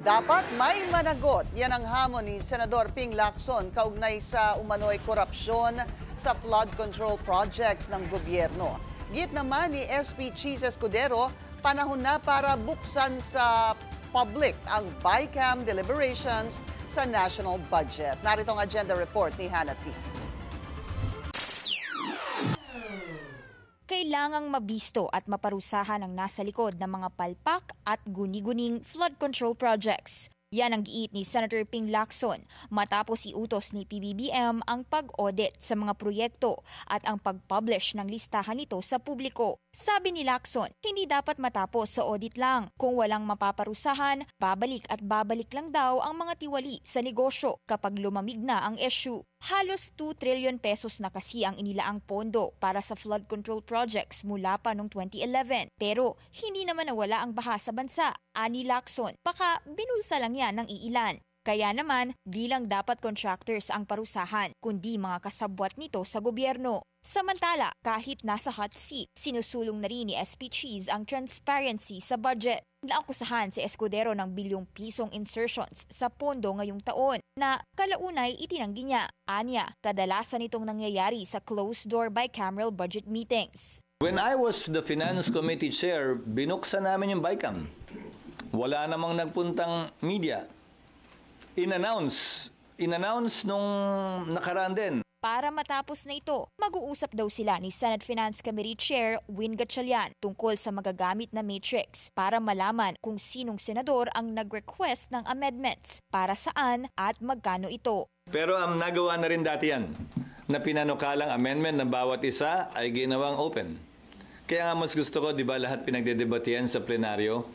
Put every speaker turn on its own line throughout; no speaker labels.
Dapat may managot. Yan ang hamon ni Senador Ping Lacson kaugnay sa umano'y korupsyon sa flood control projects ng gobyerno. Git naman ni SP Cheese Escudero, panahon na para buksan sa public ang BICAM deliberations sa national budget. Narito ang agenda report ni Hannah T.
Kailangang mabisto at maparusahan ang nasa likod ng mga palpak at guni-guning flood control projects. Yan ang giit ni Senator Ping Lacson matapos iutos ni PBBM ang pag-audit sa mga proyekto at ang pag-publish ng listahan nito sa publiko. Sabi ni Lacson, hindi dapat matapos sa audit lang. Kung walang mapaparusahan, babalik at babalik lang daw ang mga tiwali sa negosyo kapag lumamig na ang issue. Halos 2 trillion pesos na kasi ang inilaang pondo para sa flood control projects mula pa noong 2011. Pero hindi naman nawala ang baha sa bansa. Ani Lacson, baka binulsa lang yan ng iilan. Kaya naman, di lang dapat contractors ang parusahan, kundi mga kasabwat nito sa gobyerno. Samantala, kahit nasa hot seat, sinusulong na rin ni SP Cheese ang transparency sa budget. Naakusahan si Escudero ng bilyong pisong insertions sa pondo ngayong taon na kalaunay itinanggi niya. Anya, kadalasan itong nangyayari sa closed-door bicameral budget meetings.
When I was the Finance Committee Chair, binuksan namin yung BICAM. Wala namang nagpuntang media. In-announce nung nakaraan din.
Para matapos na ito, mag-uusap daw sila ni Senate Finance Committee Chair Win Gatchalian tungkol sa magagamit na matrix para malaman kung sinong senador ang nag-request ng amendments, para saan at magkano ito.
Pero nagawa na rin dati yan, na pinanukalang amendment na bawat isa ay ginawang open. Kaya nga mas gusto ko, di ba, lahat pinagdedebatihan sa plenaryo,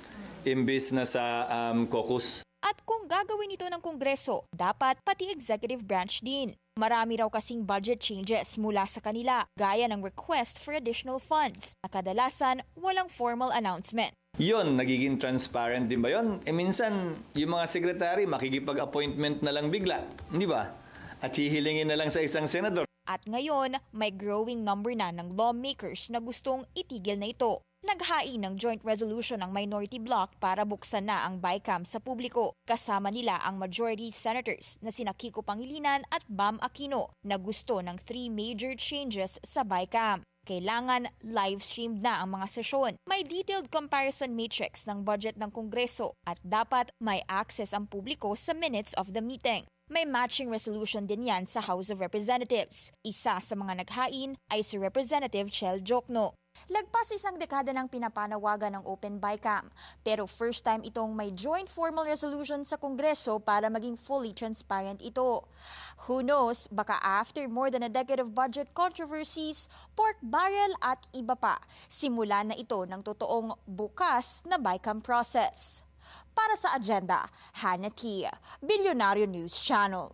imbis na sa caucus.
At kung gagawin ito ng Kongreso, dapat pati executive branch din. Marami raw kasing budget changes mula sa kanila, gaya ng request for additional funds, na kadalasan walang formal announcement.
Yun, nagiging transparent din ba yun? Minsan, yung mga sekretary makikipag-appointment na lang bigla, di ba? At hihilingin na lang sa isang senador.
At ngayon, may growing number na ng lawmakers na gustong itigil na ito. Naghain ng joint resolution ang minority bloc para buksan na ang BICAM sa publiko. Kasama nila ang majority senators na sina Kiko Pangilinan at Bam Aquino na gusto ng 3 major changes sa BICAM. Kailangan live-streamed na ang mga sesyon. May detailed comparison matrix ng budget ng Kongreso at dapat may access ang publiko sa minutes of the meeting. May matching resolution din yan sa House of Representatives. Isa sa mga naghain ay si Representative Chel Jokno. Lagpas isang dekada ng pinapanawagan ng Open BICAM, pero first time itong may joint formal resolution sa Kongreso para maging fully transparent ito. Who knows, baka after more than a decade of budget controversies, pork barrel at iba pa, simula na ito ng totoong bukas na BICAM process. Para sa agenda, Hannah T, Bilyonaryo News Channel.